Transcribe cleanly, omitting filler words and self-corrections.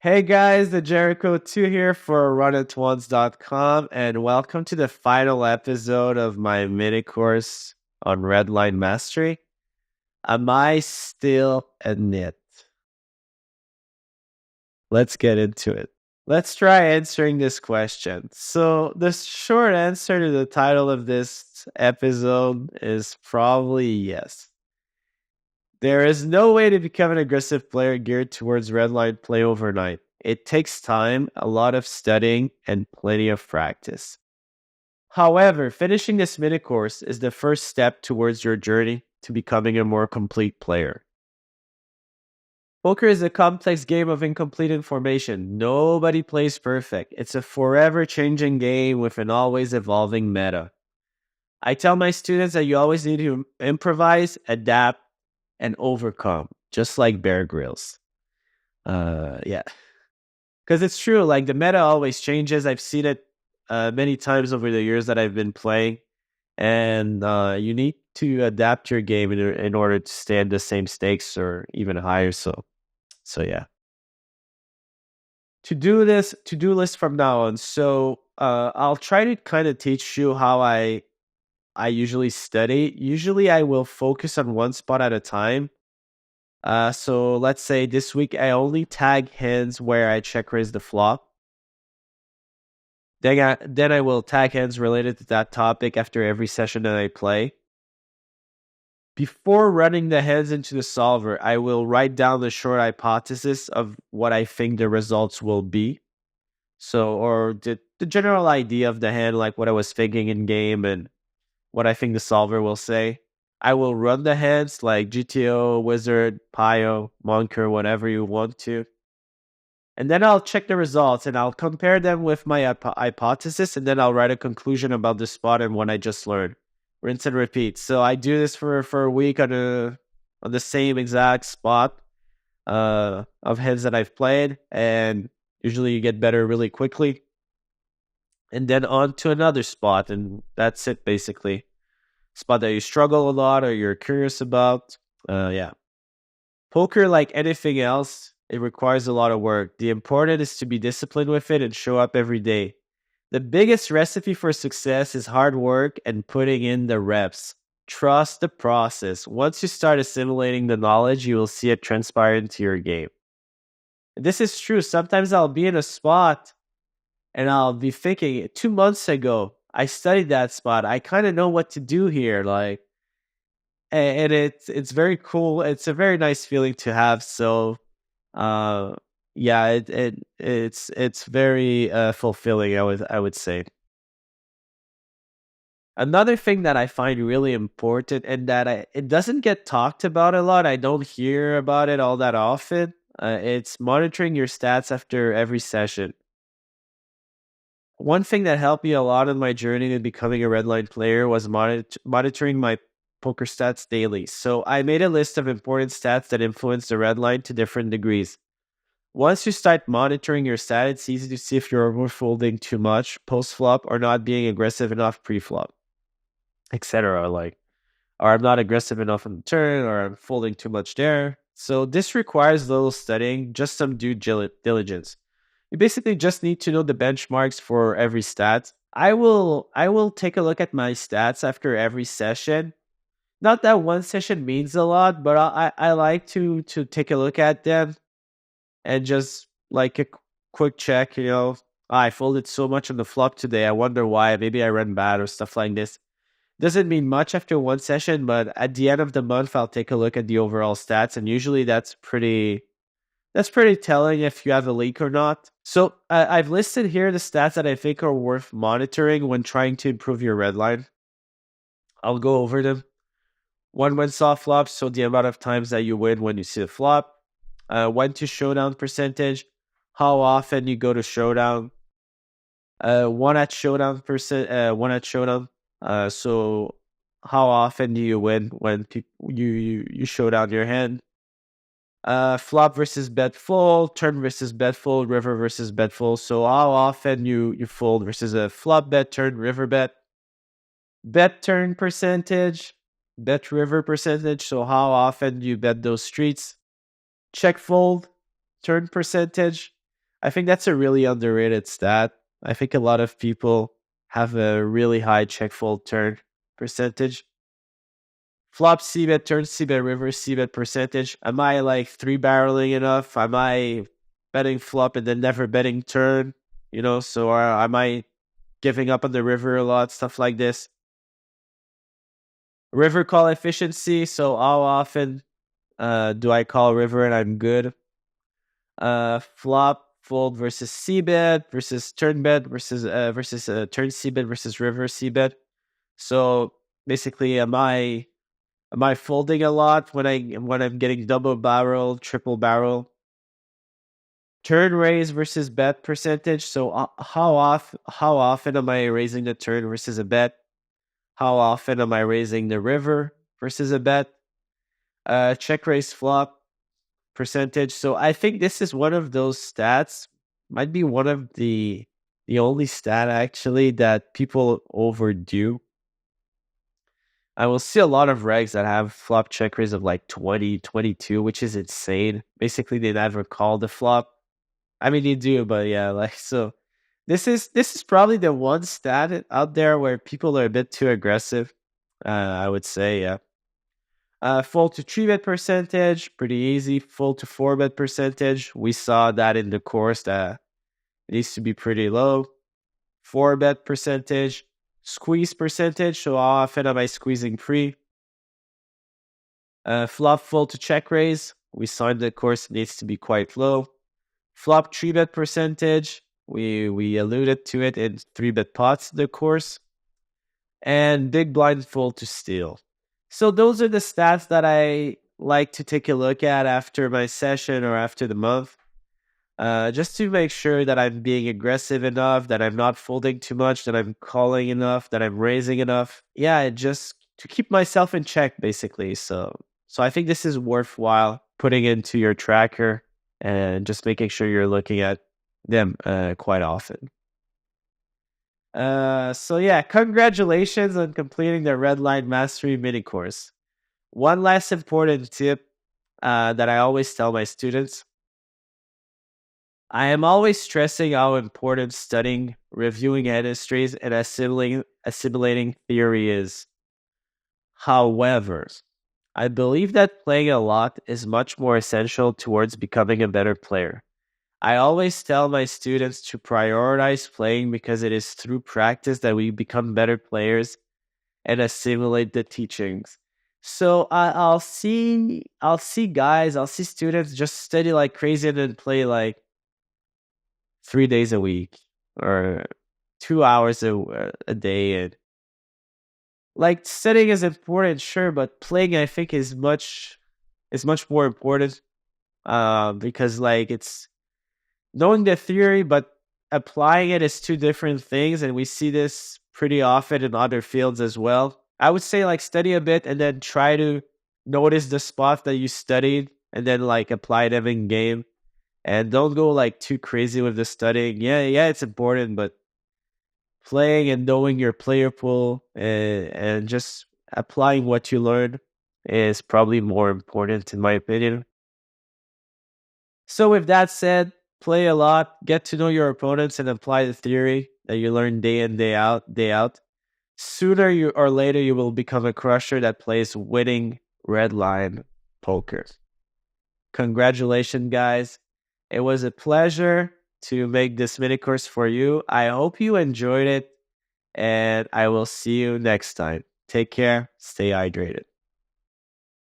Hey guys, the Jericho 2 here for runitones.com, and welcome to the final episode of my mini course on Redline Mastery. Am I still a nit? Let's get into it. Let's try answering this question. So, the short answer to the title of this episode is probably yes. There is no way to become an aggressive player geared towards redline play overnight. It takes time, a lot of studying, and plenty of practice. However, finishing this mini course is the first step towards your journey to becoming a more complete player. Poker is a complex game of incomplete information. Nobody plays perfect. It's a forever changing game with an always evolving meta. I tell my students that you always need to improvise, adapt, and overcome, just like Bear Grylls. Yeah. Because it's true, like the meta always changes. I've seen it many times over the years that I've been playing. And you need to adapt your game in order to stay at the same stakes or even higher. So yeah. To-do list from now on. So I'll try to kind of teach you how I usually study. Usually I will focus on one spot at a time. So let's say this week I only tag hands where I check raise the flop. Then I will tag hands related to that topic after every session that I play. Before running the hands into the solver, I will write down the short hypothesis of what I think the results will be. So, or the general idea of the hand, like what I was thinking in game and what I think the solver will say. I will run the hands like GTO, Wizard, Pio, Monker, whatever you want to. And then I'll check the results and I'll compare them with my hypothesis, and then I'll write a conclusion about the spot and what I just learned. Rinse and repeat. So I do this for a week on the same exact spot of hands that I've played, and usually you get better really quickly. And then on to another spot, and that's it basically. Spot that you struggle a lot or you're curious about. Yeah. Poker, like anything else, it requires a lot of work. The important is to be disciplined with it and show up every day. The biggest recipe for success is hard work and putting in the reps. Trust the process. Once you start assimilating the knowledge, you will see it transpire into your game. This is true. Sometimes I'll be in a spot and I'll be thinking, 2 months ago, I studied that spot. I kind of know what to do here. And it's very cool. It's a very nice feeling to have. So, yeah, it's very fulfilling. I would say. Another thing that I find really important and that it doesn't get talked about a lot. I don't hear about it all that often. It's monitoring your stats after every session. One thing that helped me a lot in my journey to becoming a redline player was monitoring my poker stats daily. So I made a list of important stats that influence the redline to different degrees. Once you start monitoring your stats, it's easy to see if you're overfolding too much post-flop or not being aggressive enough pre-flop, etc. Or I'm not aggressive enough on the turn, or I'm folding too much there. So this requires little studying, just some due diligence. You basically just need to know the benchmarks for every stat. I will take a look at my stats after every session. Not that one session means a lot, but I like to take a look at them and just like a quick check. I folded so much on the flop today. I wonder why. Maybe I ran bad or stuff like this. Doesn't mean much after one session, but at the end of the month, I'll take a look at the overall stats, and usually that's pretty telling if you have a leak or not. So I've listed here the stats that I think are worth monitoring when trying to improve your red line. I'll go over them. One when soft flops, so the amount of times that you win when you see the flop. When to showdown percentage, how often you go to showdown. One at showdown. So how often do you win when you show down your hand? Flop versus bet fold, turn versus bet fold, river versus bet fold. So how often you fold versus a flop bet, turn, river bet. Bet turn percentage, bet river percentage. So how often you bet those streets? Check fold, turn percentage. I think that's a really underrated stat. I think a lot of people have a really high check fold turn percentage. Flop c-bet, turn c-bet, reverse c-bet percentage. Am I like three barreling enough? Am I betting flop and then never betting turn? So am I giving up on the river a lot? Stuff like this. River call efficiency. So how often do I call river and I'm good? Flop fold versus c-bet versus turn bet versus turn c-bet versus river c-bet. So basically, am I folding a lot when I'm getting double barrel, triple barrel? Turn raise versus bet percentage. So how often am I raising the turn versus a bet? How often am I raising the river versus a bet? Check raise flop percentage. So I think this is one of those stats. Might be one of the only stat actually that people overdo. I will see a lot of regs that have flop check raise of like 20, 22, which is insane. Basically, they never call the flop. I mean, they do, but yeah, so. This is probably the one stat out there where people are a bit too aggressive. I would say, yeah. Fold to 3-bet percentage, pretty easy. Fold to 4-bet percentage, we saw that in the course that it needs to be pretty low. 4-bet percentage. Squeeze percentage, so how often am I squeezing pre? Flop fold to check raise, we saw in the course it needs to be quite low. Flop 3-bet percentage, we alluded to it in 3-bet pots in the course. And big blind fold to steal. So those are the stats that I like to take a look at after my session or after the month. Just to make sure that I'm being aggressive enough, that I'm not folding too much, that I'm calling enough, that I'm raising enough. Yeah, just to keep myself in check, basically. So I think this is worthwhile putting into your tracker and just making sure you're looking at them quite often. So yeah, congratulations on completing the Redline Mastery mini course. One last important tip that I always tell my students. I am always stressing how important studying, reviewing hand histories, and assimilating theory is. However, I believe that playing a lot is much more essential towards becoming a better player. I always tell my students to prioritize playing because it is through practice that we become better players and assimilate the teachings. So I'll see students just study like crazy and then play like 3 days a week or 2 hours a day. And like studying is important, sure, but playing I think is much more important because like it's knowing the theory but applying it is two different things, and we see this pretty often in other fields as well. I would say like study a bit and then try to notice the spots that you studied and then like apply them in game. And don't go like too crazy with the studying. Yeah, it's important, but playing and knowing your player pool and just applying what you learn is probably more important in my opinion. So with that said, play a lot, get to know your opponents, and apply the theory that you learn day in, day out. Sooner or later, you will become a crusher that plays winning red line poker. Congratulations, guys. It was a pleasure to make this mini course for you. I hope you enjoyed it, and I will see you next time. Take care. Stay hydrated.